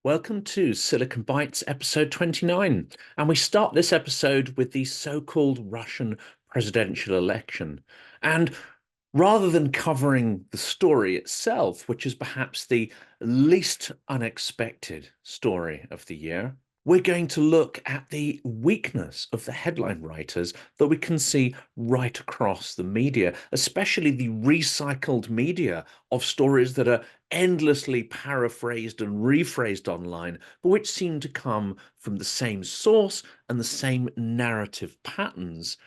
Welcome to Silicon Bytes episode 29. And we start this episode with the so-called Russian presidential election. And rather than covering the story itself, which is perhaps the least unexpected story of the year, we're going to look at the weakness of the headline writers that we can see right across the media, especially the recycled media of stories that are endlessly paraphrased and rephrased online, but which seem to come from the same source and the same narrative patterns,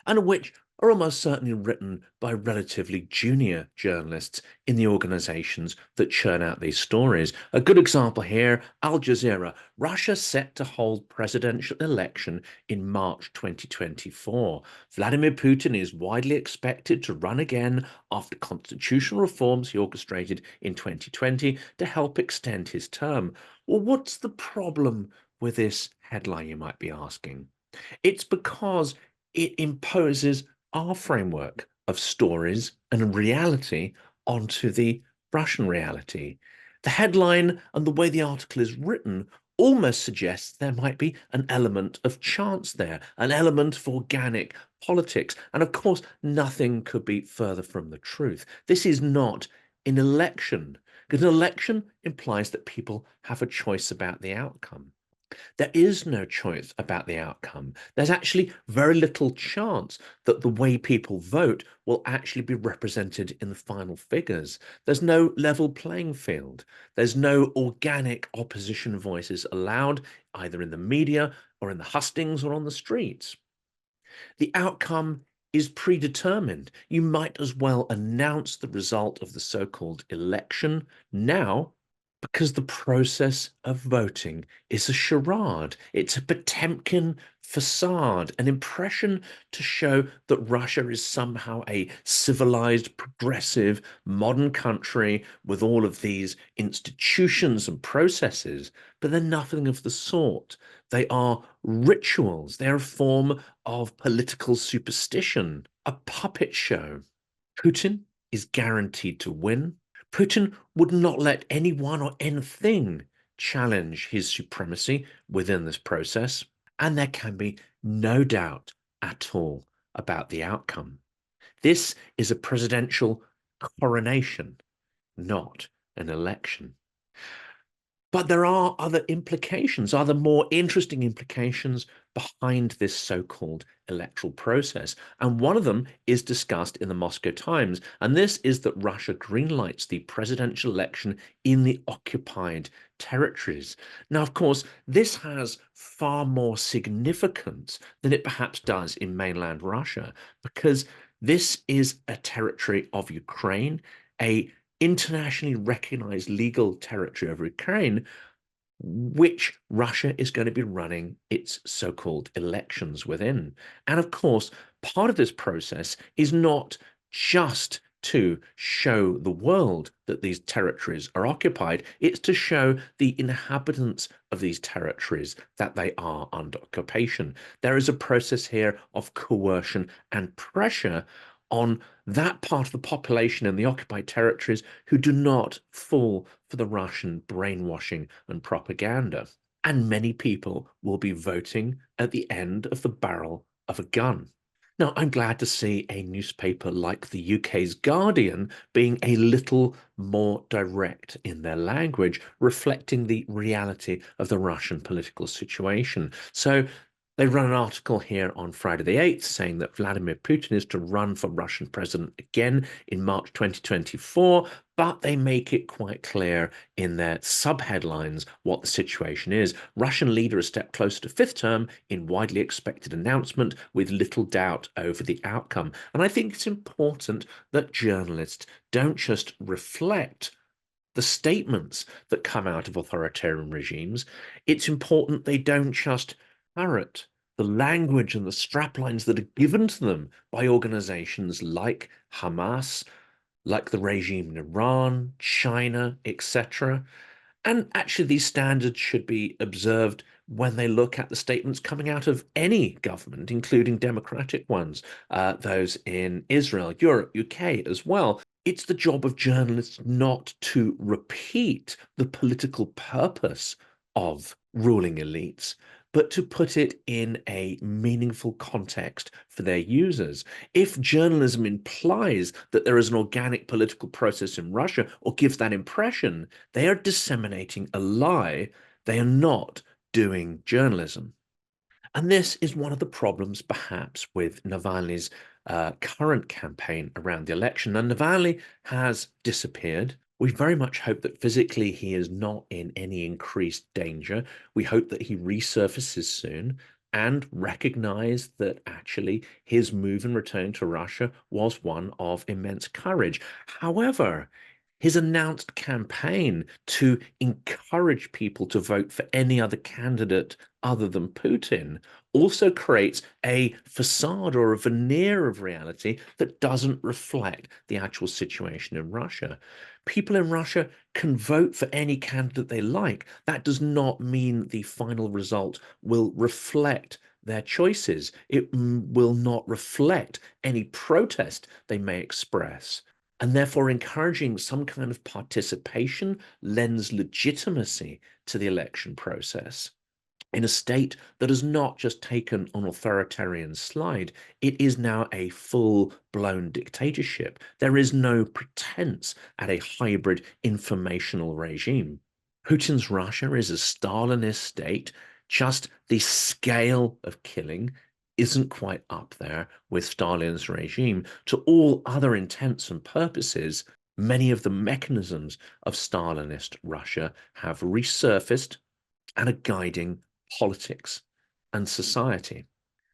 and which are almost certainly written by relatively junior journalists in the organizations that churn out these stories. A good example here, Al Jazeera. Russia set to hold presidential election in March 2024. Vladimir Putin is widely expected to run again after constitutional reforms he orchestrated in 2020 to help extend his term. Well, what's the problem with this headline, you might be asking? It's because it imposes our framework of stories and reality onto the Russian reality. The headline and the way the article is written almost suggests there might be an element of chance there, an element of organic politics. And of course, nothing could be further from the truth. This is not an election, because an election implies that people have a choice about the outcome. There is no choice about the outcome. There's actually very little chance that the way people vote will actually be represented in the final figures. There's no level playing field. There's no organic opposition voices allowed, either in the media or in the hustings or on the streets. The outcome is predetermined. You might as well announce the result of the so-called election now, because the process of voting is a charade. It's a Potemkin facade, an impression to show that Russia is somehow a civilized, progressive, modern country with all of these institutions and processes, but they're nothing of the sort. They are rituals. They're a form of political superstition, a puppet show. Putin is guaranteed to win. Putin would not let anyone or anything challenge his supremacy within this process, and there can be no doubt at all about the outcome. This is a presidential coronation, not an election. But there are other implications, other more interesting implications behind this so-called electoral process. And one of them is discussed in the Moscow Times. And this is that Russia greenlights the presidential election in the occupied territories. Now, of course, this has far more significance than it perhaps does in mainland Russia, because this is a territory of Ukraine, a internationally recognized legal territory of Ukraine, which Russia is going to be running its so-called elections within. And of course, part of this process is not just to show the world that these territories are occupied, it's to show the inhabitants of these territories that they are under occupation. There is a process here of coercion and pressure on that part of the population in the occupied territories who do not fall for the Russian brainwashing and propaganda. And many people will be voting at the end of the barrel of a gun. Now, I'm glad to see a newspaper like the UK's Guardian being a little more direct in their language, reflecting the reality of the Russian political situation. So they run an article here on Friday the 8th saying that Vladimir Putin is to run for Russian president again in March 2024, but they make it quite clear in their subheadlines what the situation is. Russian leader a step closer to fifth term in widely expected announcement with little doubt over the outcome. And I think it's important that journalists don't just reflect the statements that come out of authoritarian regimes. It's important they don't just parrot the language and the straplines that are given to them by organizations like Hamas, like the regime in Iran, China, etc. And actually, these standards should be observed when they look at the statements coming out of any government, including democratic ones, those in Israel, Europe, UK as well. It's the job of journalists not to repeat the political purpose of ruling elites, but to put it in a meaningful context for their users. If journalism implies that there is an organic political process in Russia or gives that impression, they are disseminating a lie. They are not doing journalism. And this is one of the problems, perhaps, with Navalny's current campaign around the election. And Navalny has disappeared. We very much hope that physically he is not in any increased danger. We hope that he resurfaces soon and recognize that actually his move in returning to Russia was one of immense courage. However, his announced campaign to encourage people to vote for any other candidate other than Putin also creates a facade or a veneer of reality that doesn't reflect the actual situation in Russia. People in Russia can vote for any candidate they like. That does not mean the final result will reflect their choices. It will not reflect any protest they may express. And therefore, encouraging some kind of participation lends legitimacy to the election process. In a state that has not just taken an authoritarian slide, it is now a full-blown dictatorship. There is no pretense at a hybrid informational regime. Putin's Russia is a Stalinist state, just the scale of killing isn't quite up there with Stalin's regime. To all other intents and purposes, many of the mechanisms of Stalinist Russia have resurfaced and are guiding politics and society.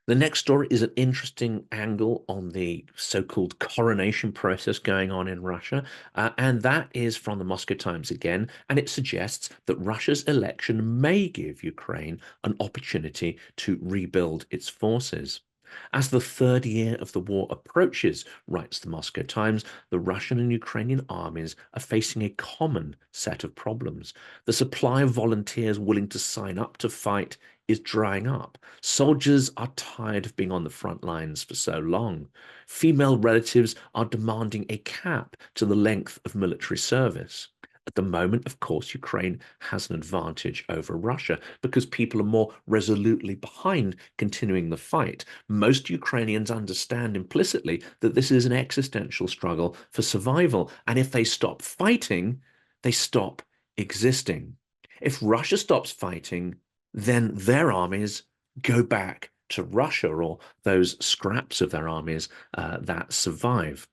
The next story is an interesting angle on the so-called coronation process going on in Russia, and that is from the Moscow Times again, and it suggests that Russia's election may give Ukraine an opportunity to rebuild its forces. As the third year of the war approaches, writes the Moscow Times, the Russian and Ukrainian armies are facing a common set of problems. The supply of volunteers willing to sign up to fight is drying up. Soldiers are tired of being on the front lines for so long. Female relatives are demanding a cap to the length of military service. At the moment, of course, Ukraine has an advantage over Russia because people are more resolutely behind continuing the fight. Most Ukrainians understand implicitly that this is an existential struggle for survival. And if they stop fighting, they stop existing. If Russia stops fighting, then their armies go back to Russia or those scraps of their armies that survive.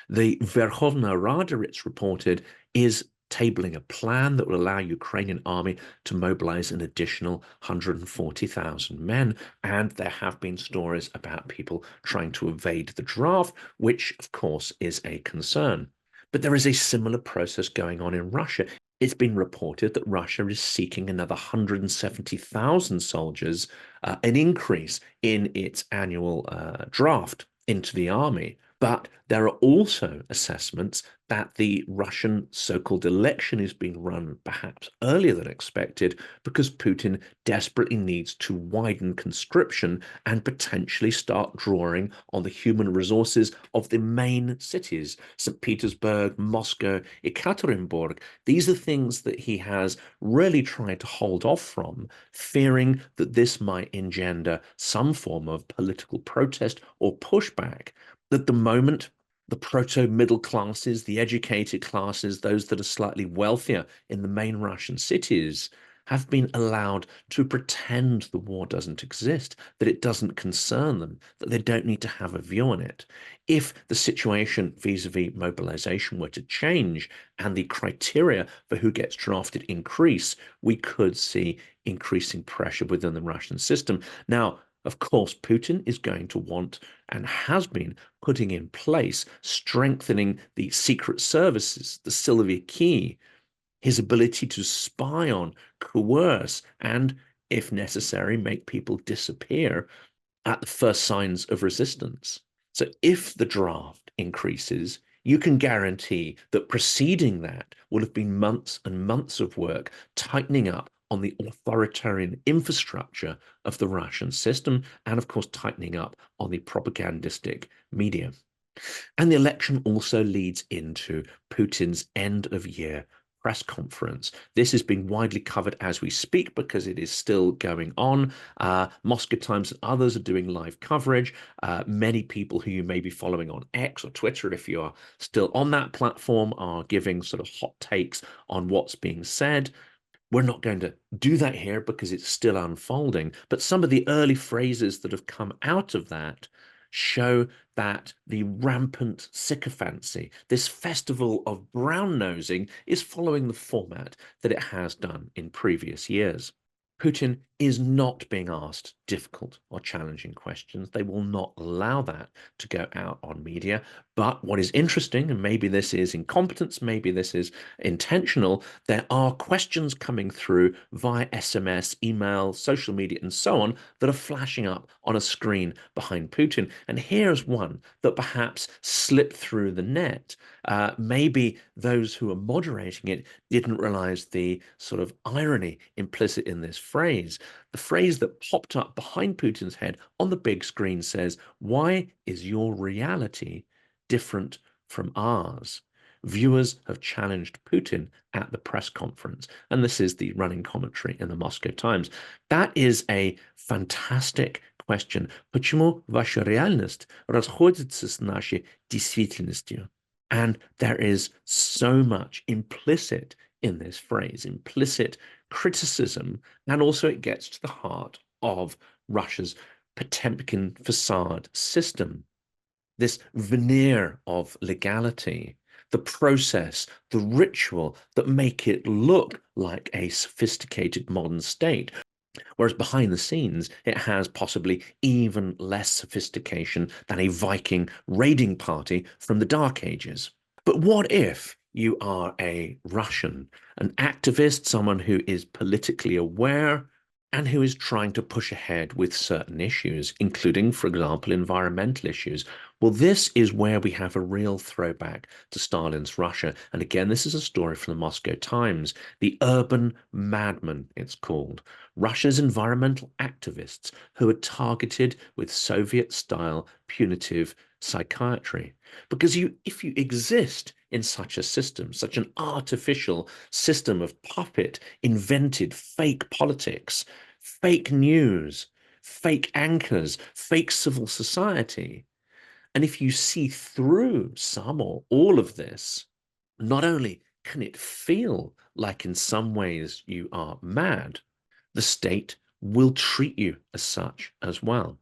The Verkhovna Rada, it's reported, is tabling a plan that will allow Ukrainian army to mobilize an additional 140,000 men. And there have been stories about people trying to evade the draft, which, of course, is a concern. But there is a similar process going on in Russia. It's been reported that Russia is seeking another 170,000 soldiers, an increase in its annual draft into the army. But there are also assessments that the Russian so-called election is being run perhaps earlier than expected because Putin desperately needs to widen conscription and potentially start drawing on the human resources of the main cities, St. Petersburg, Moscow, Ekaterinburg. These are things that he has really tried to hold off from, fearing that this might engender some form of political protest or pushback. At the moment, the proto-middle classes, the educated classes, those that are slightly wealthier in the main Russian cities, have been allowed to pretend the war doesn't exist, that it doesn't concern them, that they don't need to have a view on it. If the situation vis-a-vis mobilization were to change and the criteria for who gets drafted increase, we could see increasing pressure within the Russian system. Now, of course, Putin is going to want and has been putting in place, strengthening the secret services, the Siloviki, his ability to spy on, coerce, and, if necessary, make people disappear at the first signs of resistance. So if the draft increases, you can guarantee that preceding that will have been months and months of work tightening up on the authoritarian infrastructure of the Russian system and, of course, tightening up on the propagandistic media. And the election also leads into Putin's end of year press conference. This is being widely covered as we speak because it is still going on. Moscow Times and others are doing live coverage. Many people who you may be following on X or Twitter, if you are still on that platform, are giving sort of hot takes on what's being said. We're not going to do that here because it's still unfolding. But some of the early phrases that have come out of that show that the rampant sycophancy, this festival of brown nosing, is following the format that it has done in previous years. Putin is not being asked difficult or challenging questions. They will not allow that to go out on media. But what is interesting, and maybe this is incompetence, maybe this is intentional, there are questions coming through via SMS, email, social media, and so on that are flashing up on a screen behind Putin. And here's one that perhaps slipped through the net. Maybe those who are moderating it didn't realize the sort of irony implicit in this phrase. The phrase that popped up behind Putin's head on the big screen says, "Why is your reality different from ours?" Viewers have challenged Putin at the press conference, and this is the running commentary in the Moscow Times. That is a fantastic question. Почему ваша реальность расходится с нашей действительностью? And there is so much implicit in this phrase, implicit criticism, and also it gets to the heart of Russia's Potemkin facade system, this veneer of legality, the process, the ritual that make it look like a sophisticated modern state. Whereas behind the scenes, it has possibly even less sophistication than a Viking raiding party from the Dark Ages. But what if you are a Russian, an activist, someone who is politically aware and who is trying to push ahead with certain issues, including, for example, environmental issues? Well, this is where we have a real throwback to Stalin's Russia. And again, this is a story from the Moscow Times. The Urban Madman, it's called. Russia's environmental activists who are targeted with Soviet-style punitive psychiatry. Because if you exist in such a system, such an artificial system of puppet, invented fake politics, fake news, fake anchors, fake civil society, and if you see through some or all of this, not only can it feel like in some ways you are mad, the state will treat you as such as well.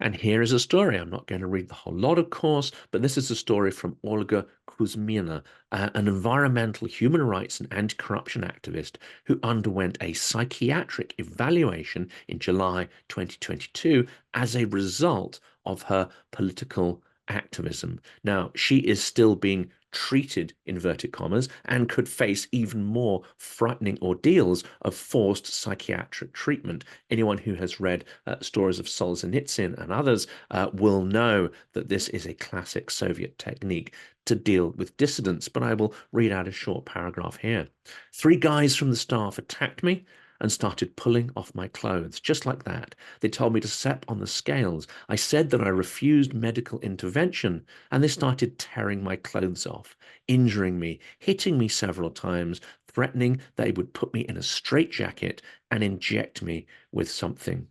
And here is a story. I'm not going to read the whole lot, of course, but this is a story from Olga Kuzmina, an environmental human rights and anti-corruption activist who underwent a psychiatric evaluation in July 2022 as a result of her political activism. Now, she is still being treated, inverted commas, and could face even more frightening ordeals of forced psychiatric treatment. Anyone who has read stories of Solzhenitsyn and others will know that this is a classic Soviet technique to deal with dissidents. But I will read out a short paragraph here. 3 guys from the staff attacked me and started pulling off my clothes, just like that. They told me to step on the scales. I said that I refused medical intervention, and they started tearing my clothes off, injuring me, hitting me several times, threatening they would put me in a straitjacket and inject me with something.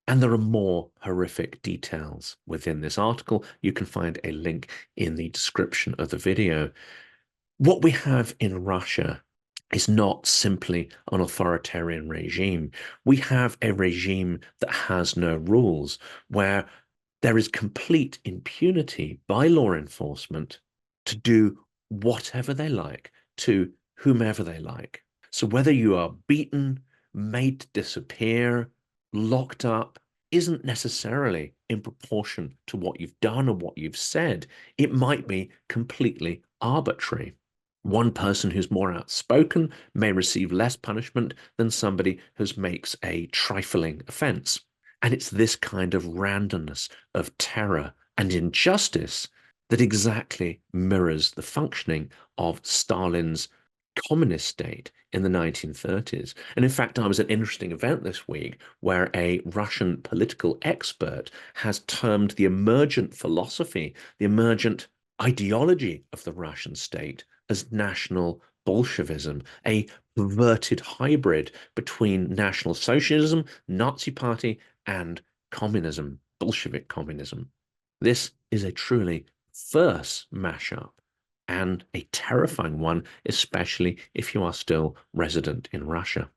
And there are more horrific details within this article. You can find a link in the description of the video. What we have in Russia is not simply an authoritarian regime. We have a regime that has no rules, where there is complete impunity by law enforcement to do whatever they like to whomever they like. So whether you are beaten, made to disappear, locked up, isn't necessarily in proportion to what you've done or what you've said. It might be completely arbitrary. One person who's more outspoken may receive less punishment than somebody who makes a trifling offense. And it's this kind of randomness of terror and injustice that exactly mirrors the functioning of Stalin's communist state in the 1930s. And in fact, I was at an interesting event this week where a Russian political expert has termed the emergent philosophy, the emergent ideology of the Russian state as national Bolshevism, a perverted hybrid between National Socialism, Nazi Party, and communism, Bolshevik communism. This is a truly fierce mashup and a terrifying one, especially if you are still resident in Russia.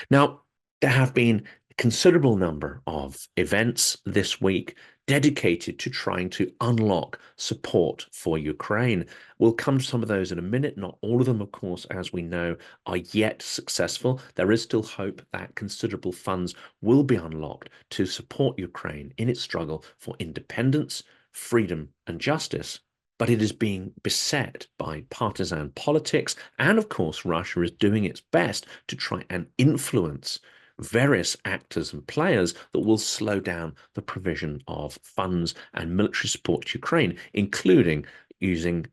Now, there have been a considerable number of events this week dedicated to trying to unlock support for Ukraine. We'll come to some of those in a minute. Not all of them, of course, as we know, are yet successful. There is still hope that considerable funds will be unlocked to support Ukraine in its struggle for independence, freedom, and justice. But it is being beset by partisan politics. And of course, Russia is doing its best to try and influence various actors and players that will slow down the provision of funds and military support to Ukraine, including using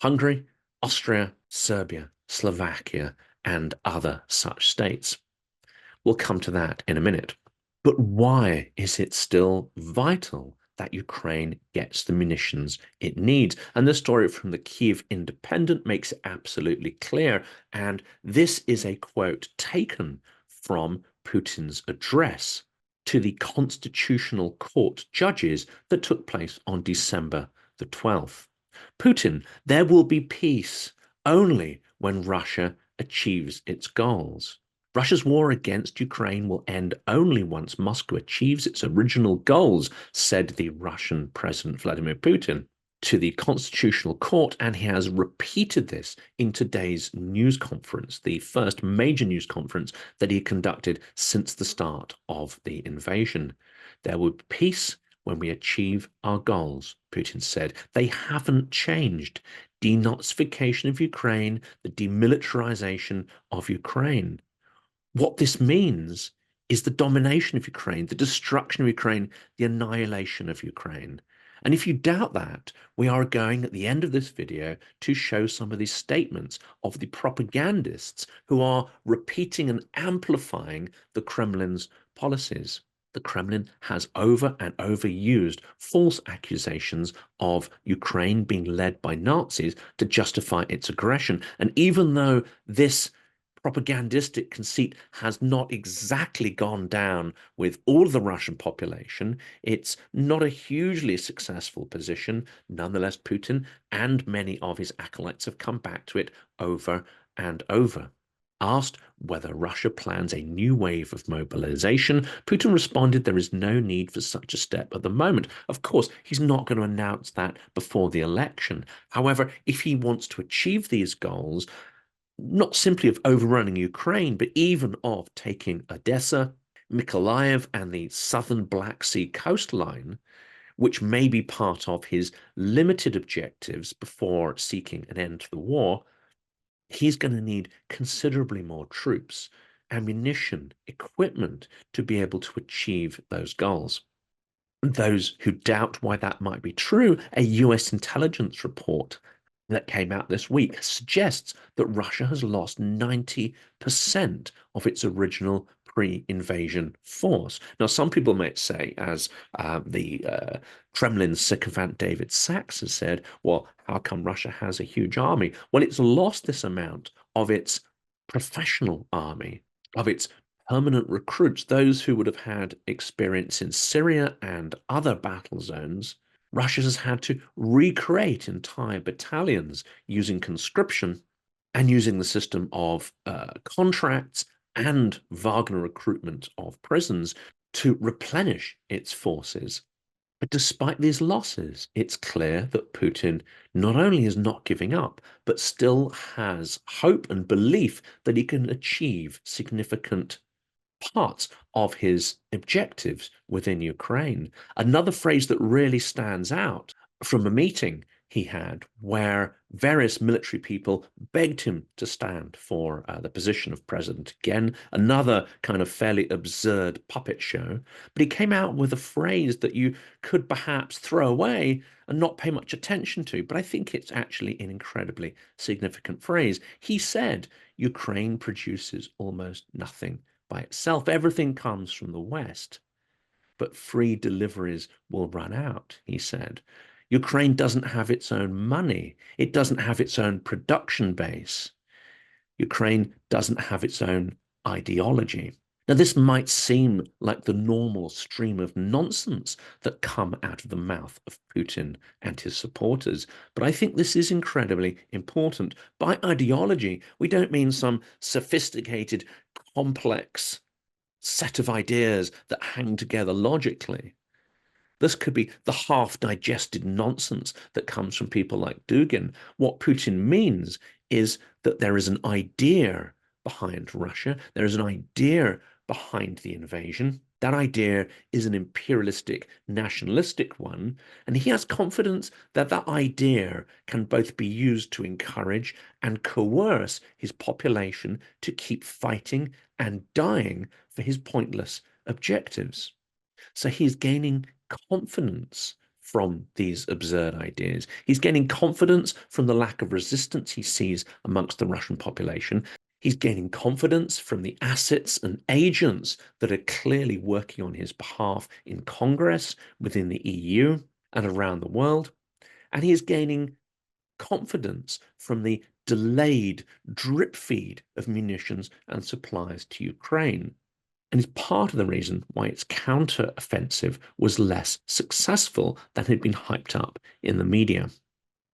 Hungary, Austria, Serbia, Slovakia, and other such states. We'll come to that in a minute. But why is it still vital that Ukraine gets the munitions it needs? And the story from the Kyiv Independent makes it absolutely clear. And this is a quote taken from Putin's address to the Constitutional Court judges that took place on December the 12th. Putin, there will be peace only when Russia achieves its goals. Russia's war against Ukraine will end only once Moscow achieves its original goals, said the Russian President Vladimir Putin to the Constitutional Court, and he has repeated this in today's news conference, the first major news conference that he conducted since the start of the invasion. There will be peace when we achieve our goals, Putin said. They haven't changed. Denazification of Ukraine, the demilitarization of Ukraine. What this means is the domination of Ukraine, the destruction of Ukraine, the annihilation of Ukraine. And if you doubt that, we are going at the end of this video to show some of these statements of the propagandists who are repeating and amplifying the Kremlin's policies. The Kremlin has over and over used false accusations of Ukraine being led by Nazis to justify its aggression. And even though this propagandistic conceit has not exactly gone down with all of the Russian population, it's not a hugely successful position. Nonetheless, Putin and many of his acolytes have come back to it over and over. Asked whether Russia plans a new wave of mobilization, Putin responded there is no need for such a step at the moment. Of course, he's not going to announce that before the election. However, if he wants to achieve these goals, not simply of overrunning Ukraine, but even of taking Odessa, Mykolaiv, and the southern Black Sea coastline, which may be part of his limited objectives before seeking an end to the war, he's going to need considerably more troops, ammunition, equipment to be able to achieve those goals. Those who doubt why that might be true, a US intelligence report that came out this week suggests that Russia has lost 90% of its original pre-invasion force. Now, some people might say, as the Kremlin sycophant David Sachs has said, well, how come Russia has a huge army? Well, it's lost this amount of its professional army, of its permanent recruits, those who would have had experience in Syria and other battle zones. Russia has had to recreate entire battalions using conscription and using the system of contracts and Wagner recruitment of prisons to replenish its forces. But despite these losses, it's clear that Putin not only is not giving up, but still has hope and belief that he can achieve significant parts of his objectives within Ukraine. Another phrase that really stands out from a meeting he had where various military people begged him to stand for the position of president again, another kind of fairly absurd puppet show. But he came out with a phrase that you could perhaps throw away and not pay much attention to, but I think it's actually an incredibly significant phrase. He said, Ukraine produces almost nothing by itself. Everything comes from the West, but free deliveries will run out, he said. Ukraine doesn't have its own money. It doesn't have its own production base. Ukraine doesn't have its own ideology. Now, this might seem like the normal stream of nonsense that come out of the mouth of Putin and his supporters, but I think this is incredibly important. By ideology, we don't mean some sophisticated, complex set of ideas that hang together logically. This could be the half-digested nonsense that comes from people like Dugin. What Putin means is that there is an idea behind Russia. There is an idea behind the invasion. That idea is an imperialistic, nationalistic one, and he has confidence that that idea can both be used to encourage and coerce his population to keep fighting and dying for his pointless objectives. So he's gaining confidence from these absurd ideas. He's gaining confidence from the lack of resistance he sees amongst the Russian population. He's gaining confidence from the assets and agents that are clearly working on his behalf in Congress, within the EU, and around the world. And he is gaining confidence from the delayed drip feed of munitions and supplies to Ukraine. And is part of the reason why its counter-offensive was less successful than had been hyped up in the media.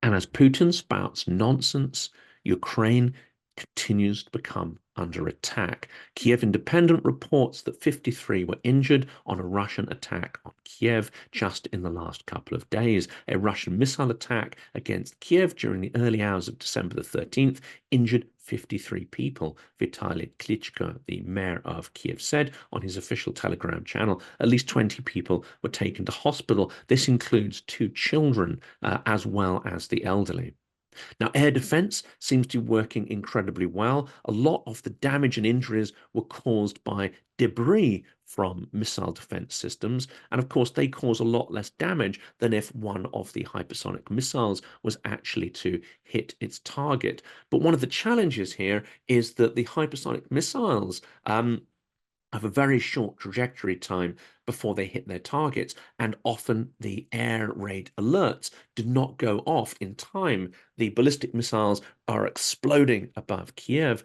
And as Putin spouts nonsense, Ukraine continues to become under attack. Kiev Independent reports that 53 were injured on a Russian attack on Kiev just in the last couple of days. A Russian missile attack against Kiev during the early hours of December the 13th injured 53 people. Vitaly Klitschko, the mayor of Kiev, said on his official Telegram channel. At least 20 people were taken to hospital. This includes 2 children, as well as the elderly. Now, air defense seems to be working incredibly well. A lot of the damage and injuries were caused by debris from missile defense systems. And of course, they cause a lot less damage than if one of the hypersonic missiles was actually to hit its target. But one of the challenges here is that the hypersonic missiles have a very short trajectory time before they hit their targets, and often the air raid alerts do not go off in time. The ballistic missiles are exploding above Kiev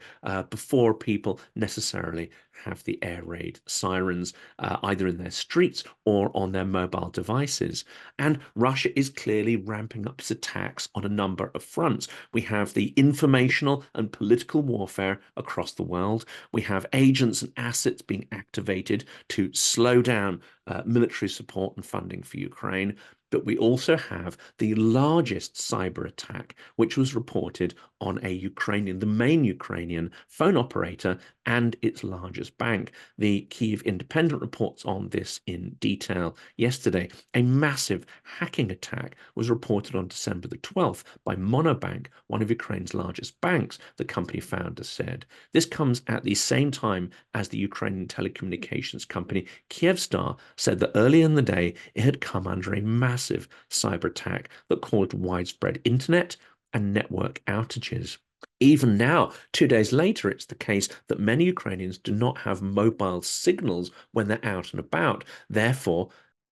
before people necessarily have the air raid sirens either in their streets or on their mobile devices. And Russia is clearly ramping up its attacks on a number of fronts. We have the informational and political warfare across the world. We have agents and assets being activated to slow down military support and funding for Ukraine. But we also have the largest cyber attack, which was reported on the main Ukrainian phone operator and its largest bank. The Kyiv Independent reports on this in detail yesterday. A massive hacking attack was reported on December the 12th by Monobank, one of Ukraine's largest banks, the company founder said. This comes at the same time as the Ukrainian telecommunications company Kyivstar said that earlier in the day it had come under a massive cyber attack that caused widespread internet and network outages. Even now, 2 days later, it's the case that many Ukrainians do not have mobile signals when they're out and about. Therefore,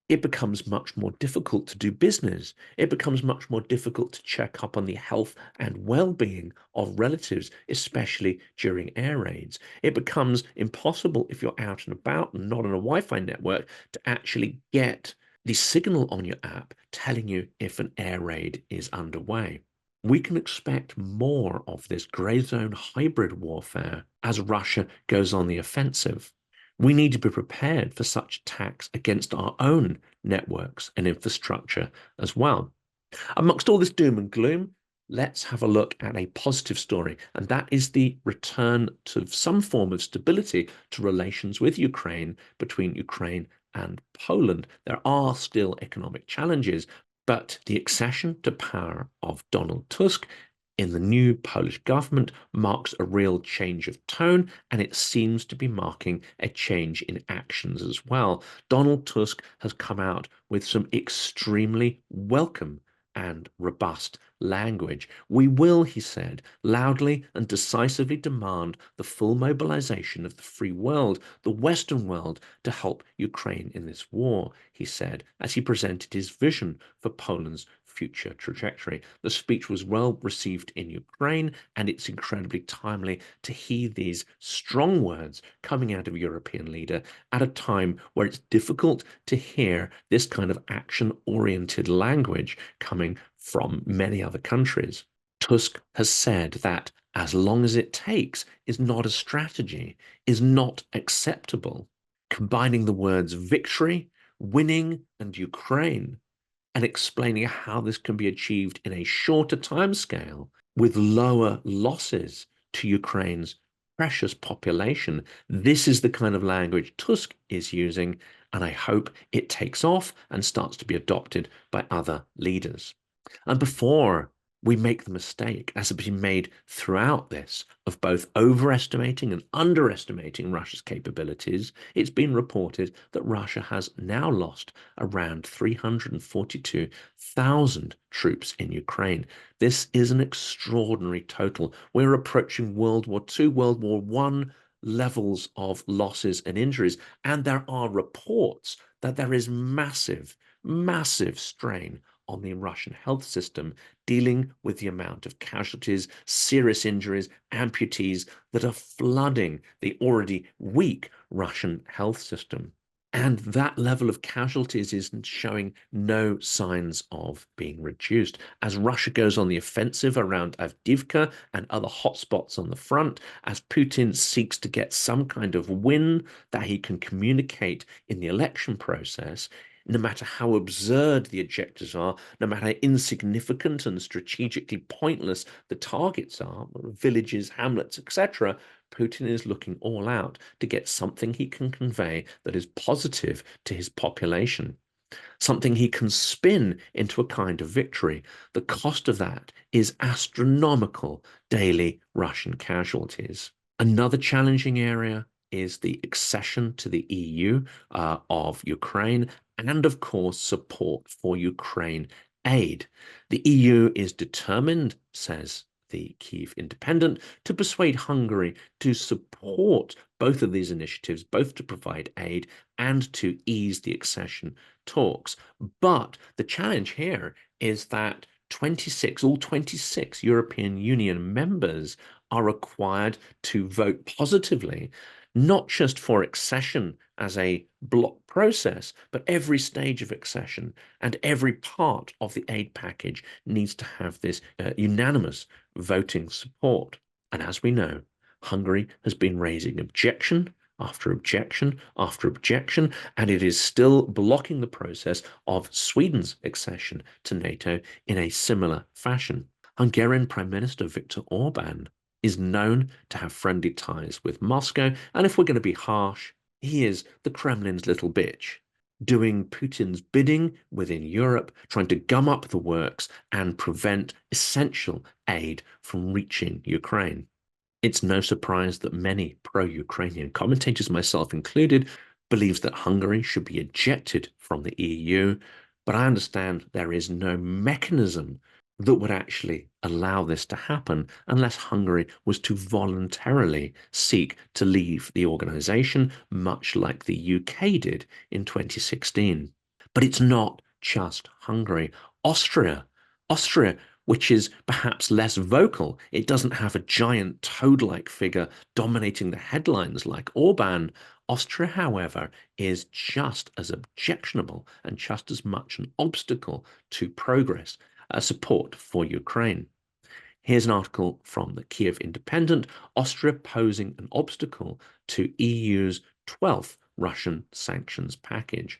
it becomes much more difficult to do business. It becomes much more difficult to check up on the health and well-being of relatives, especially during air raids. It becomes impossible if you're out and about and not on a Wi-Fi network to actually get the signal on your app telling you if an air raid is underway. We can expect more of this grey zone hybrid warfare as Russia goes on the offensive. We need to be prepared for such attacks against our own networks and infrastructure as well. Amongst all this doom and gloom, let's have a look at a positive story, and that is the return to some form of stability to relations with Ukraine, between Ukraine and Poland. There are still economic challenges, But the accession to power of Donald Tusk in the new Polish government marks a real change of tone, and it seems to be marking a change in actions as well. Donald Tusk has come out with some extremely welcome and robust language. We will, he said, loudly and decisively demand the full mobilization of the free world, the Western world, to help Ukraine in this war, he said, as he presented his vision for Poland's future trajectory. The speech was well received in Ukraine, and it's incredibly timely to hear these strong words coming out of a European leader at a time where it's difficult to hear this kind of action-oriented language coming from many other countries. Tusk has said that as long as it takes is not a strategy, is not acceptable. Combining the words victory, winning, and Ukraine, and explaining how this can be achieved in a shorter timescale with lower losses to Ukraine's precious population. This is the kind of language Tusk is using, and I hope it takes off and starts to be adopted by other leaders. And before we make the mistake, as has been made throughout this, of both overestimating and underestimating Russia's capabilities, it's been reported that Russia has now lost around 342,000 troops in Ukraine. This is an extraordinary total. We're approaching World War II, World War I levels of losses and injuries, and there are reports that there is massive, massive strain on the Russian health system, dealing with the amount of casualties, serious injuries, amputees that are flooding the already weak Russian health system. And that level of casualties is showing no signs of being reduced. As Russia goes on the offensive around Avdiivka and other hotspots on the front, as Putin seeks to get some kind of win that he can communicate in the election process, no matter how absurd the objectives are, no matter how insignificant and strategically pointless the targets are, villages, hamlets, etc., Putin is looking all out to get something he can convey that is positive to his population, something he can spin into a kind of victory. The cost of that is astronomical daily Russian casualties. Another challenging area is the accession to the EU of Ukraine, and of course, support for Ukraine aid. The EU is determined, says the Kyiv Independent, to persuade Hungary to support both of these initiatives, both to provide aid and to ease the accession talks. But the challenge here is that all 26 European Union members are required to vote positively, not just for accession as a block process, but every stage of accession and every part of the aid package needs to have this unanimous voting support. And as we know, Hungary has been raising objection after objection after objection, and it is still blocking the process of Sweden's accession to NATO in a similar fashion. Hungarian Prime Minister Viktor Orban is known to have friendly ties with Moscow, and if we're going to be harsh, he is the Kremlin's little bitch, doing Putin's bidding within Europe, trying to gum up the works and prevent essential aid from reaching Ukraine. It's no surprise that many pro-Ukrainian commentators, myself included, believes that Hungary should be ejected from the EU, but I understand there is no mechanism that would actually allow this to happen unless Hungary was to voluntarily seek to leave the organization, much like the UK did in 2016. But it's not just Hungary. Austria, which is perhaps less vocal, it doesn't have a giant toad-like figure dominating the headlines like Orban. Austria, however, is just as objectionable and just as much an obstacle to progress, support for Ukraine. Here's an article from the Kyiv Independent: Austria posing an obstacle to EU's 12th Russian sanctions package.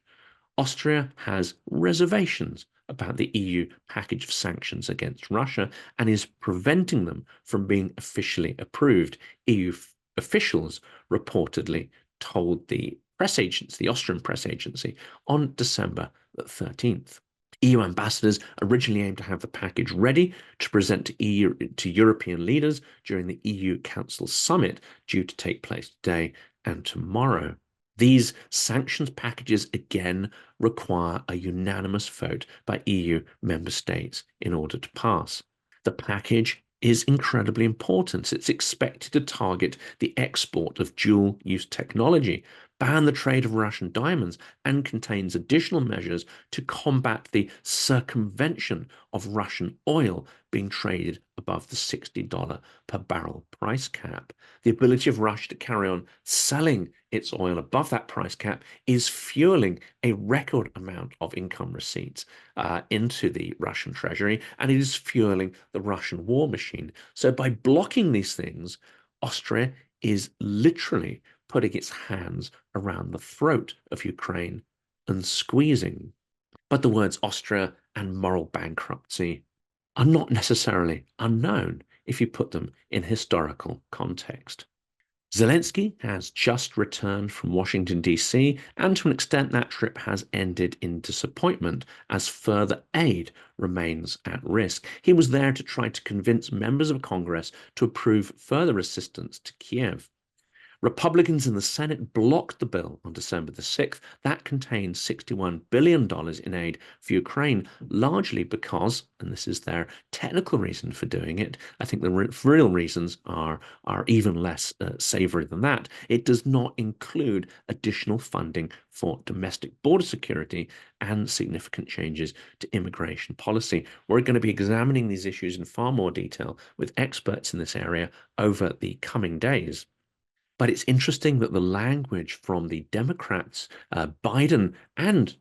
Austria has reservations about the EU package of sanctions against Russia and is preventing them from being officially approved. EU officials reportedly told the press agency, the Austrian press agency, on December 13th. EU ambassadors originally aimed to have the package ready to present to European leaders during the EU Council summit due to take place today and tomorrow. These sanctions packages again require a unanimous vote by EU member states in order to pass. The package is incredibly important. It's expected to target the export of dual-use technology, ban the trade of Russian diamonds, and contains additional measures to combat the circumvention of Russian oil being traded above the $60 per barrel price cap. The ability of Russia to carry on selling its oil above that price cap is fueling a record amount of income receipts into the Russian treasury, and it is fueling the Russian war machine. So by blocking these things, Austria is literally putting its hands around the throat of Ukraine and squeezing. But the words Austria and moral bankruptcy are not necessarily unknown if you put them in historical context. Zelensky has just returned from Washington, D.C., and to an extent that trip has ended in disappointment as further aid remains at risk. He was there to try to convince members of Congress to approve further assistance to Kiev. Republicans in the Senate blocked the bill on December the 6th that contained $61 billion in aid for Ukraine, largely because, and this is their technical reason for doing it, I think the real reasons are even less savory than that. It does not include additional funding for domestic border security and significant changes to immigration policy. We're going to be examining these issues in far more detail with experts in this area over the coming days. But it's interesting that the language from the Democrats, Biden and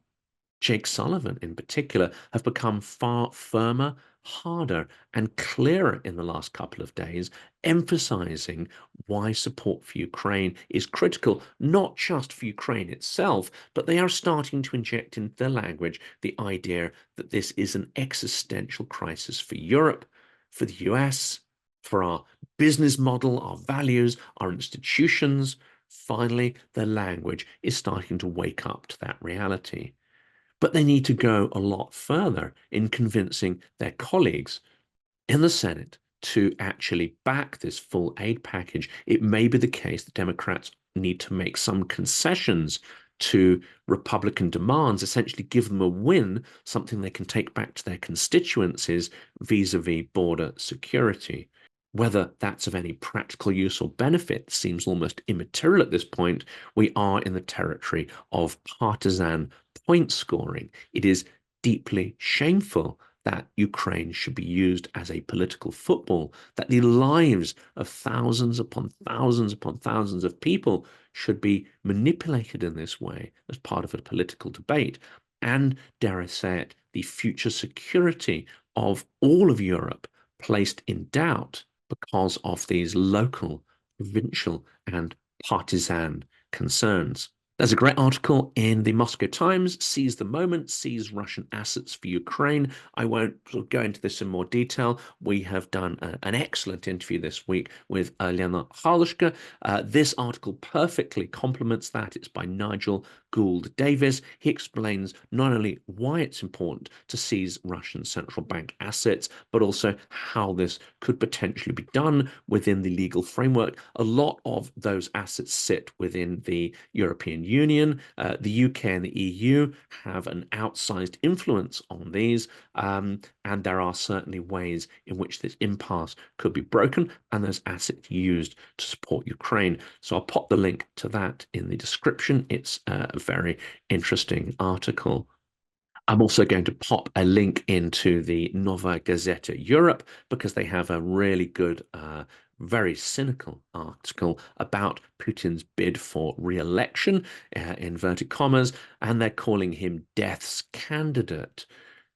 Jake Sullivan in particular, have become far firmer, harder, and clearer in the last couple of days, emphasizing why support for Ukraine is critical, not just for Ukraine itself, but they are starting to inject into their language the idea that this is an existential crisis for Europe, for the US, for our business model, our values, our institutions. Finally, their language is starting to wake up to that reality. But they need to go a lot further in convincing their colleagues in the Senate to actually back this full aid package. It may be the case that Democrats need to make some concessions to Republican demands, essentially give them a win, something they can take back to their constituencies vis-a-vis border security. Whether that's of any practical use or benefit seems almost immaterial at this point. We are in the territory of partisan point scoring. It is deeply shameful that Ukraine should be used as a political football, that the lives of thousands upon thousands upon thousands of people should be manipulated in this way as part of a political debate. And, dare I say it, the future security of all of Europe placed in doubt because of these local, provincial, and partisan concerns. There's a great article in the Moscow Times, Seize the Moment, Seize Russian Assets for Ukraine. I won't sort of go into this in more detail. We have done an excellent interview this week with Elena Halushka. This article perfectly complements that. It's by Nigel Gould Davis. He explains not only why it's important to seize Russian central bank assets, but also how this could potentially be done within the legal framework. A lot of those assets sit within the European Union. The UK and the EU have an outsized influence on these, and there are certainly ways in which this impasse could be broken and those assets used to support Ukraine. So I'll pop the link to that in the description. It's a very interesting article. I'm also going to pop a link into the Nova Gazeta Europe because they have a really good, very cynical article about Putin's bid for re-election, inverted commas, and they're calling him death's candidate,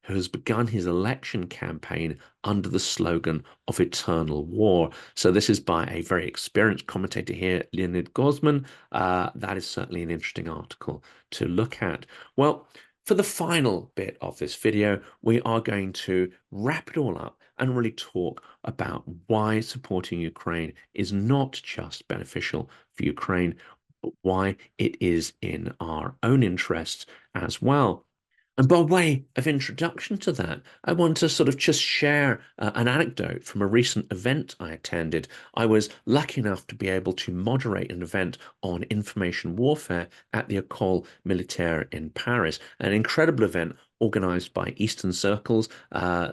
who has begun his election campaign under the slogan of eternal war. So this is by a very experienced commentator here, Leonid Gozman. That is certainly an interesting article to look at. Well, for the final bit of this video, we are going to wrap it all up and really talk about why supporting Ukraine is not just beneficial for Ukraine, but why it is in our own interests as well. And by way of introduction to that, I want to sort of just share an anecdote from a recent event I attended. I was lucky enough to be able to moderate an event on information warfare at the École Militaire in Paris, an incredible event organized by Eastern Circles,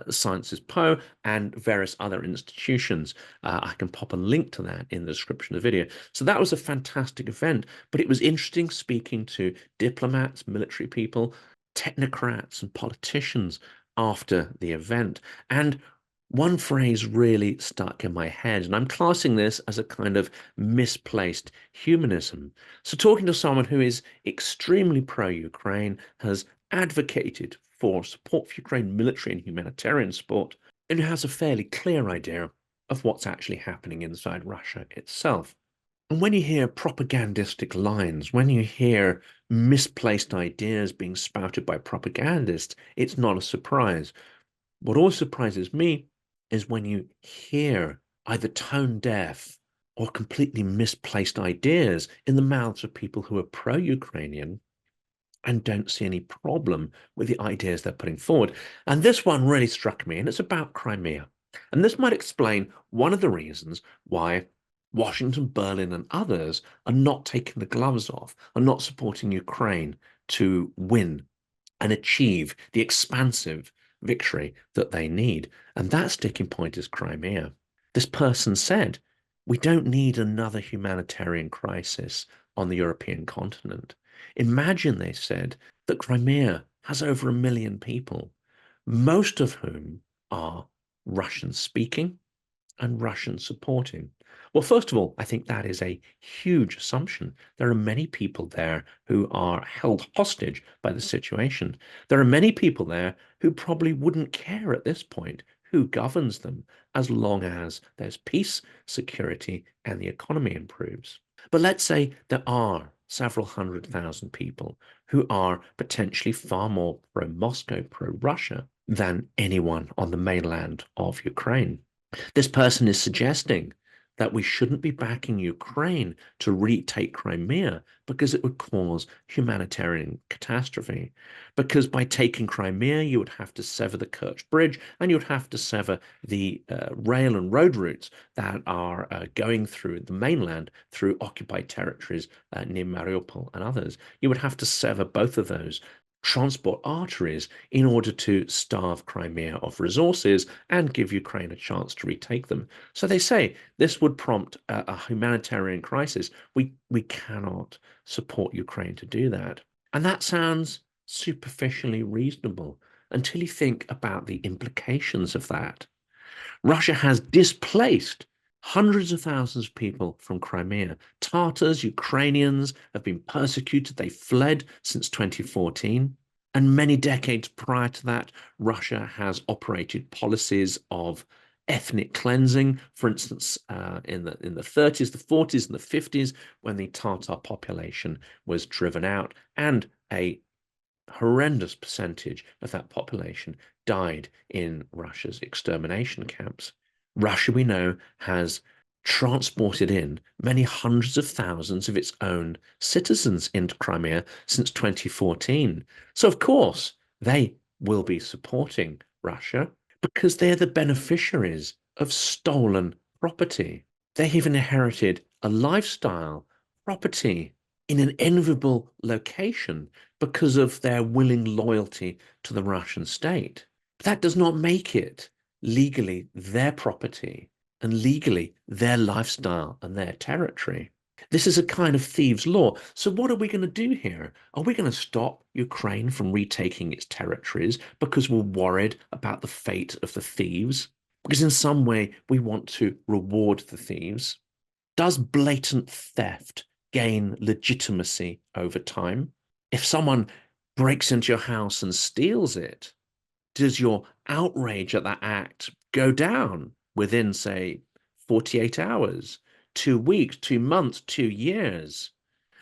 Sciences Po, and various other institutions. I can pop a link to that in the description of the video. So that was a fantastic event, but it was interesting speaking to diplomats, military people, technocrats and politicians after the event. And one phrase really stuck in my head, and I'm classing this as a kind of misplaced humanism. So, talking to someone who is extremely pro-Ukraine, has advocated for support for Ukraine military and humanitarian support, and who has a fairly clear idea of what's actually happening inside Russia itself. And when you hear propagandistic lines, when you hear misplaced ideas being spouted by propagandists, it's not a surprise. What always surprises me is when you hear either tone deaf or completely misplaced ideas in the mouths of people who are pro-Ukrainian and don't see any problem with the ideas they're putting forward. And this one really struck me, and it's about Crimea. And this might explain one of the reasons why Washington, Berlin, and others are not taking the gloves off, are not supporting Ukraine to win and achieve the expansive victory that they need. And that sticking point is Crimea. This person said, we don't need another humanitarian crisis on the European continent. Imagine, they said, that Crimea has over 1 million people, most of whom are Russian speaking and Russian supporting. Well, first of all, I think that is a huge assumption. There are many people there who are held hostage by the situation. There are many people there who probably wouldn't care at this point who governs them, as long as there's peace, security, and the economy improves. But let's say there are several 100,000 people who are potentially far more pro-Moscow, pro-Russia than anyone on the mainland of Ukraine. This person is suggesting that we shouldn't be backing Ukraine to retake Crimea because it would cause humanitarian catastrophe. Because by taking Crimea, you would have to sever the Kerch Bridge and you would have to sever the rail and road routes that are going through the mainland through occupied territories near Mariupol and others. You would have to sever both of those transport arteries in order to starve Crimea of resources and give Ukraine a chance to retake them. So they say this would prompt a humanitarian crisis. We cannot support Ukraine to do that. And that sounds superficially reasonable until you think about the implications of that. Russia has displaced hundreds of thousands of people from Crimea. Tatars, Ukrainians have been persecuted. They fled since 2014. And many decades prior to that, Russia has operated policies of ethnic cleansing. For instance, in the 30s, the 40s, and the 50s, when the Tatar population was driven out, and a horrendous percentage of that population died in Russia's extermination camps. Russia, we know, has transported in many hundreds of thousands of its own citizens into Crimea since 2014. So, of course, they will be supporting Russia because they're the beneficiaries of stolen property. They have inherited a lifestyle, property in an enviable location because of their willing loyalty to the Russian state. But that does not make it legally their property and legally their lifestyle and their territory. This is a kind of thieves' law. So what are we going to do here? Are we going to stop Ukraine from retaking its territories because we're worried about the fate of the thieves? Because in some way we want to reward the thieves? Does blatant theft gain legitimacy over time? If someone breaks into your house and steals it, does your outrage at that act go down within, say, 48 hours, 2 weeks, 2 months, 2 years?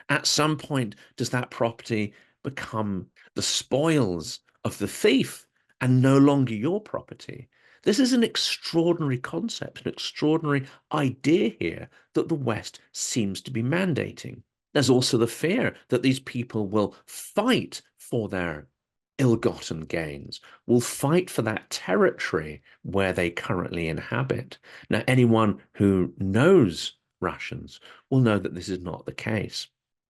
At some point, does that property become the spoils of the thief and no longer your property? This is an extraordinary concept, an extraordinary idea here that the West seems to be mandating. There's also the fear that these people will fight for their ill-gotten gains, will fight for that territory where they currently inhabit. Now, anyone who knows Russians will know that this is not the case.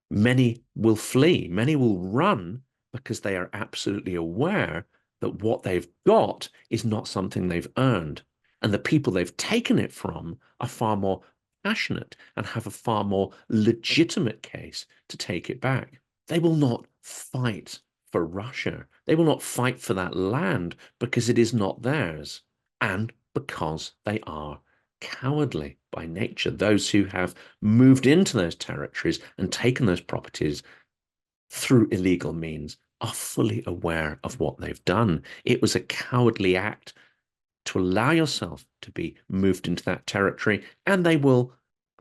Many will flee, many will run because they are absolutely aware that what they've got is not something they've earned. And the people they've taken it from are far more passionate and have a far more legitimate case to take it back. They will not fight for Russia. They will not fight for that land because it is not theirs and because they are cowardly by nature. Those who have moved into those territories and taken those properties through illegal means are fully aware of what they've done. It was a cowardly act to allow yourself to be moved into that territory, and they will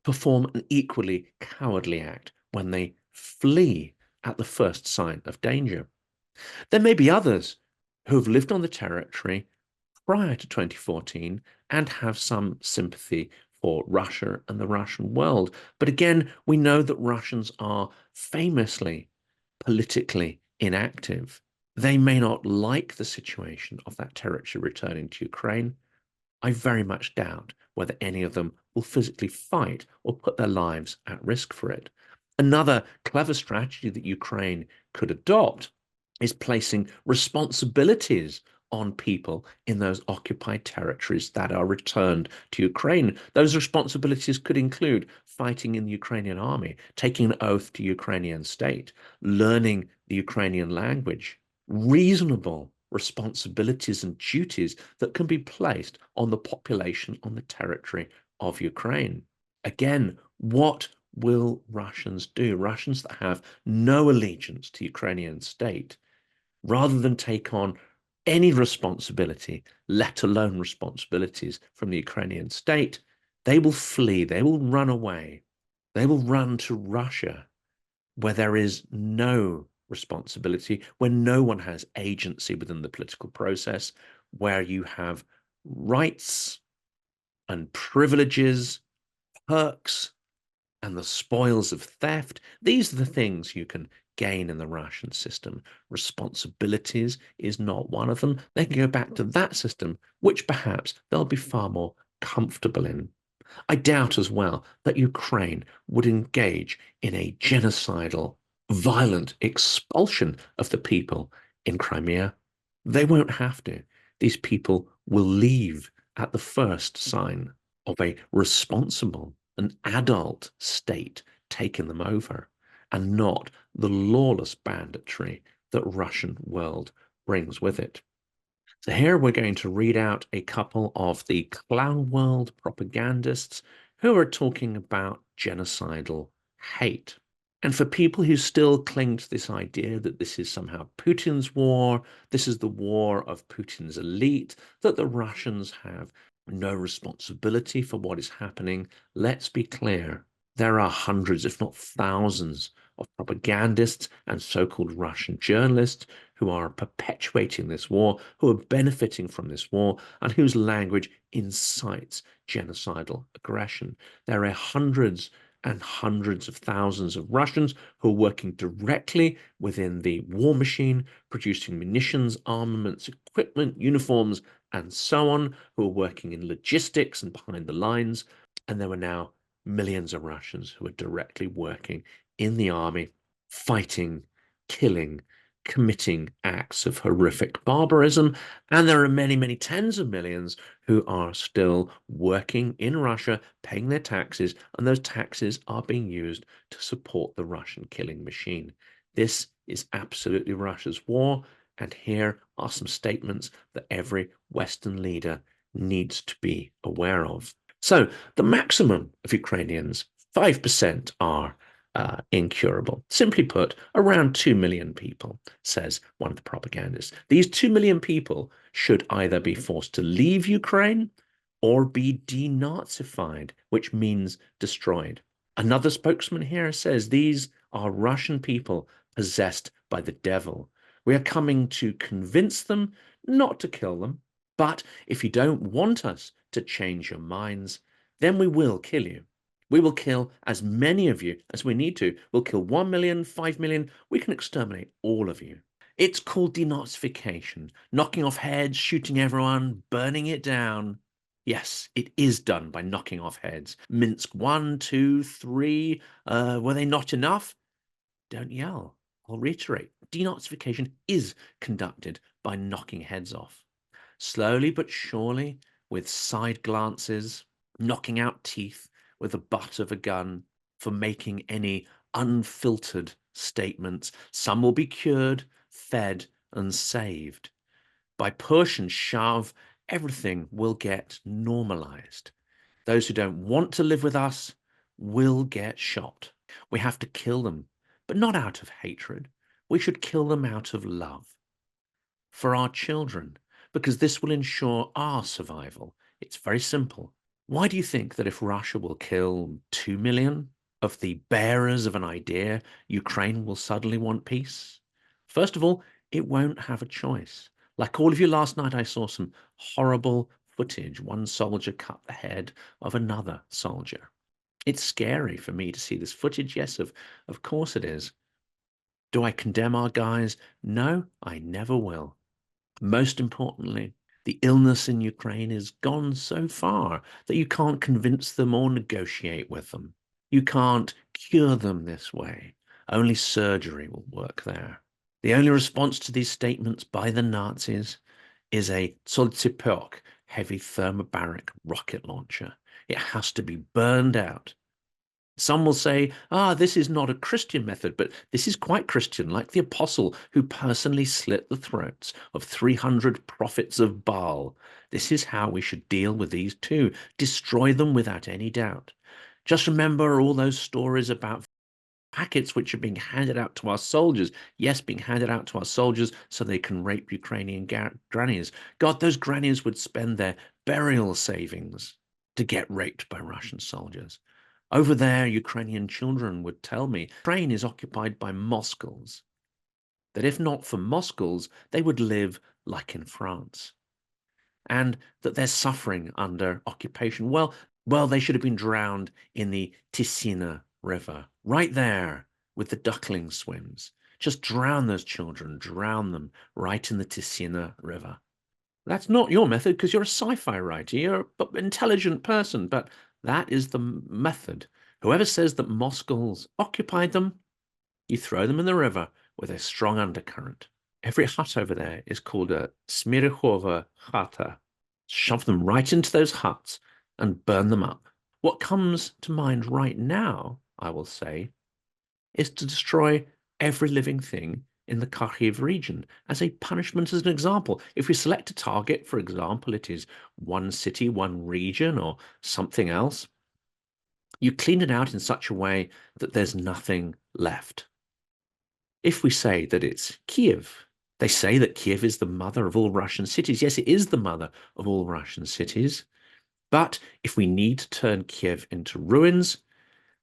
perform an equally cowardly act when they flee at the first sign of danger. There may be others who have lived on the territory prior to 2014 and have some sympathy for Russia and the Russian world. But again, we know that Russians are famously politically inactive. They may not like the situation of that territory returning to Ukraine. I very much doubt whether any of them will physically fight or put their lives at risk for it. Another clever strategy that Ukraine could adopt is placing responsibilities on people in those occupied territories that are returned to Ukraine. Those responsibilities could include fighting in the Ukrainian army, taking an oath to Ukrainian state, learning the Ukrainian language, reasonable responsibilities and duties that can be placed on the population on the territory of Ukraine. Again, what will Russians do? Russians that have no allegiance to the Ukrainian state, rather than take on any responsibility, let alone responsibilities from the Ukrainian state, they will flee, they will run away, they will run to Russia, where there is no responsibility, where no one has agency within the political process, where you have rights and privileges, perks, and the spoils of theft. These are the things you can gain in the Russian system. Responsibilities is not one of them. They can go back to that system, which perhaps they'll be far more comfortable in. I doubt as well that Ukraine would engage in a genocidal, violent expulsion of the people in Crimea. They won't have to. These people will leave at the first sign of a responsible, an adult state taking them over, and not the lawless banditry that Russian world brings with it. So here we're going to read out a couple of the clown world propagandists who are talking about genocidal hate. And for people who still cling to this idea that this is somehow Putin's war, this is the war of Putin's elite, that the Russians have no responsibility for what is happening, let's be clear. There are hundreds, if not thousands, of propagandists and so-called Russian journalists who are perpetuating this war, who are benefiting from this war, and whose language incites genocidal aggression. There are hundreds and hundreds of thousands of Russians who are working directly within the war machine, producing munitions, armaments, equipment, uniforms, and so on, who are working in logistics and behind the lines. And there are now millions of Russians who are directly working in the army, fighting, killing, committing acts of horrific barbarism. And there are many, many tens of millions who are still working in Russia, paying their taxes, and those taxes are being used to support the Russian killing machine. This is absolutely Russia's war, and here are some statements that every Western leader needs to be aware of. So the maximum of Ukrainians, 5%, are incurable. Simply put, around 2 million people, says one of the propagandists. These 2 million people should either be forced to leave Ukraine or be denazified, which means destroyed. Another spokesman here says these are Russian people possessed by the devil. We are coming to convince them not to kill them, but if you don't want us to change your minds, then we will kill you. We will kill as many of you as we need to. We'll kill 1 million, 5 million. We can exterminate all of you. It's called denazification, knocking off heads, shooting everyone, burning it down. Yes, it is done by knocking off heads. Minsk 1, 2, 3. Were they not enough? Don't yell. I'll reiterate. Denazification is conducted by knocking heads off. Slowly but surely, with side glances, knocking out teeth with the butt of a gun for making any unfiltered statements. Some will be cured, fed, and saved. By push and shove, everything will get normalized. Those who don't want to live with us will get shot. We have to kill them, but not out of hatred. We should kill them out of love for our children, because this will ensure our survival. It's very simple. Why do you think that if Russia will kill 2 million of the bearers of an idea, Ukraine will suddenly want peace? First of all, it won't have a choice. Like all of you last night, I saw some horrible footage. One soldier cut the head of another soldier. It's scary for me to see this footage. Yes, of course it is. Do I condemn our guys? No, I never will. Most importantly, the illness in Ukraine is gone so far that you can't convince them or negotiate with them. You can't cure them this way. Only surgery will work there. The only response to these statements by the Nazis is a Solzipok heavy thermobaric rocket launcher. It has to be burned out. Some will say, this is not a Christian method, but this is quite Christian, like the apostle who personally slit the throats of 300 prophets of Baal. This is how we should deal with these too. Destroy them without any doubt. Just remember all those stories about packets which are being handed out to our soldiers. Yes, being handed out to our soldiers so they can rape Ukrainian grannies. God, those grannies would spend their burial savings to get raped by Russian soldiers. Over there, Ukrainian children would tell me Ukraine is occupied by Mongols, that if not for Mongols, they would live like in France, and that they're suffering under occupation. Well, they should have been drowned in the Tisina River, right there with the duckling swims. Just drown those children, drown them right in the Tisina River. That's not your method because you're a sci-fi writer. You're an intelligent person, but that is the method. Whoever says that Mongols occupied them, you throw them in the river with a strong undercurrent. Every hut over there is called a Smirihova chata. Shove them right into those huts and burn them up. What comes to mind right now, I will say, is to destroy every living thing in the Kharkiv region as a punishment. As an example, if we select a target, for example, it is one city, one region, or something else, you clean it out in such a way that there's nothing left. If we say that it's Kiev, they say that Kiev is the mother of all Russian cities. Yes, it is the mother of all Russian cities. But if we need to turn Kiev into ruins,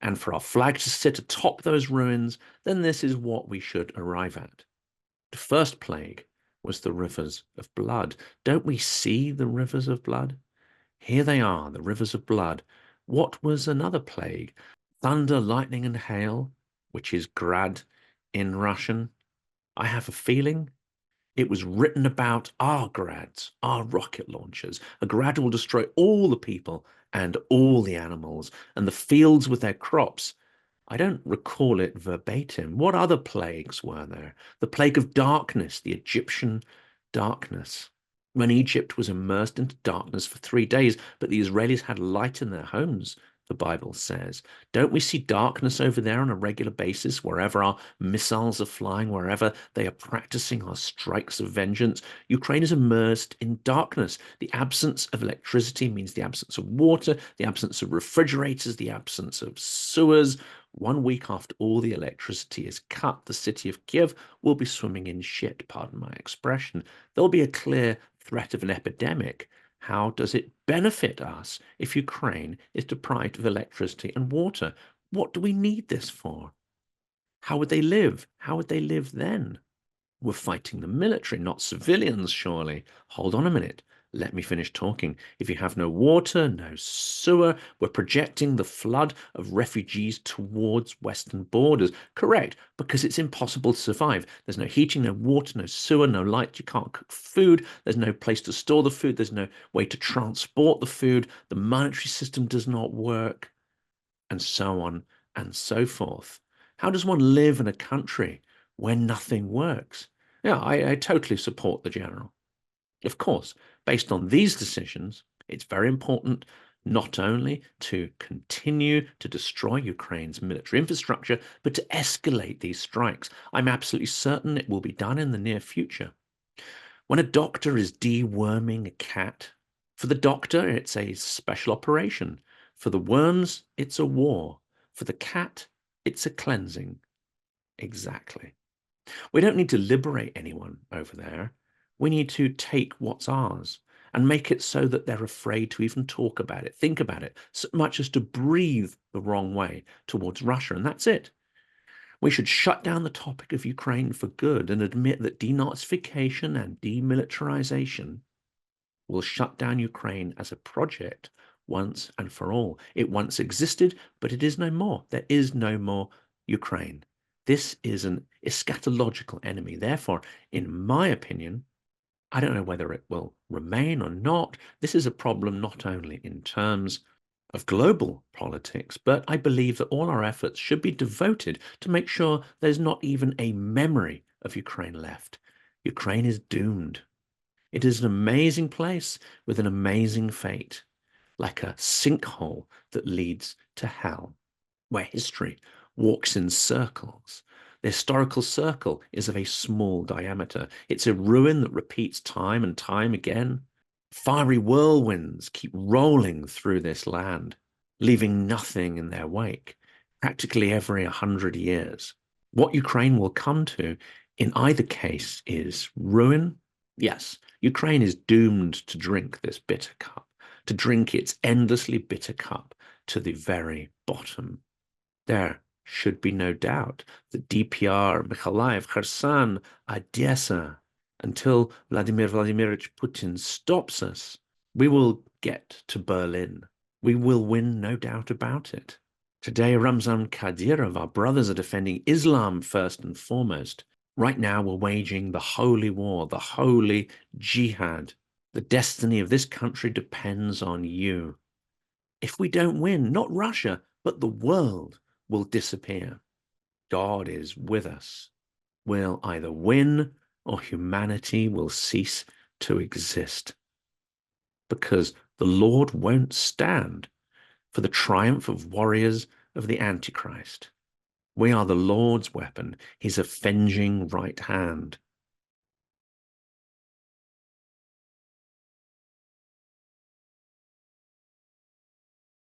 and for our flag to sit atop those ruins, then this is what we should arrive at. The first plague was the rivers of blood. Don't we see the rivers of blood? Here they are, the rivers of blood. What was another plague? Thunder, lightning, and hail, which is grad in Russian. I have a feeling it was written about our grads, our rocket launchers. A grad will destroy all the people and all the animals and the fields with their crops. I don't recall it verbatim. What other plagues were there? The plague of darkness, the Egyptian darkness, when Egypt was immersed into darkness for 3 days, but the Israelis had light in their homes, the Bible says. Don't we see darkness over there on a regular basis, wherever our missiles are flying, wherever they are practicing our strikes of vengeance? Ukraine is immersed in darkness. The absence of electricity means the absence of water, the absence of refrigerators, the absence of sewers. 1 week after all the electricity is cut, the city of Kiev will be swimming in shit, pardon my expression. There'll be a clear threat of an epidemic. How does it benefit us if Ukraine is deprived of electricity and water? What do we need this for? How would they live? How would they live then? We're fighting the military, not civilians, surely. Hold on a minute. Let me finish talking. If you have no water, no sewer, we're projecting the flood of refugees towards Western borders. Correct, because it's impossible to survive. There's no heating, no water, no sewer, no light. You can't cook food. There's no place to store the food. There's no way to transport the food. The monetary system does not work, and so on and so forth. How does one live in a country where nothing works? Yeah, I totally support the general. Of course, based on these decisions, it's very important not only to continue to destroy Ukraine's military infrastructure, but to escalate these strikes. I'm absolutely certain it will be done in the near future. When a doctor is deworming a cat, for the doctor, it's a special operation. For the worms, it's a war. For the cat, it's a cleansing. Exactly. We don't need to liberate anyone over there. We need to take what's ours and make it so that they're afraid to even talk about it, think about it, so much as to breathe the wrong way towards Russia. And that's it. We should shut down the topic of Ukraine for good and admit that denazification and demilitarization will shut down Ukraine as a project once and for all. It once existed, but it is no more. There is no more Ukraine. This is an eschatological enemy. Therefore, in my opinion, I don't know whether it will remain or not. This is a problem not only in terms of global politics, but I believe that all our efforts should be devoted to make sure there's not even a memory of Ukraine left. Ukraine is doomed. It is an amazing place with an amazing fate, like a sinkhole that leads to hell, where history walks in circles. The historical circle is of a small diameter. It's a ruin that repeats time and time again. Fiery whirlwinds keep rolling through this land, leaving nothing in their wake, practically every 100 years. What Ukraine will come to in either case is ruin. Yes, Ukraine is doomed to drink this bitter cup, to drink its endlessly bitter cup to the very bottom. There should be no doubt that DPR, Mykolaiv, Kherson, Odessa, until Vladimir Vladimirovich Putin stops us, we will get to Berlin. We will win, no doubt about it. Today, Ramzan Kadyrov, our brothers are defending Islam first and foremost. Right now, we're waging the holy war, the holy jihad. The destiny of this country depends on you. If we don't win, not Russia, but the world will disappear. God is with us. We'll either win or humanity will cease to exist. Because the Lord won't stand for the triumph of warriors of the Antichrist. We are the Lord's weapon, his avenging right hand.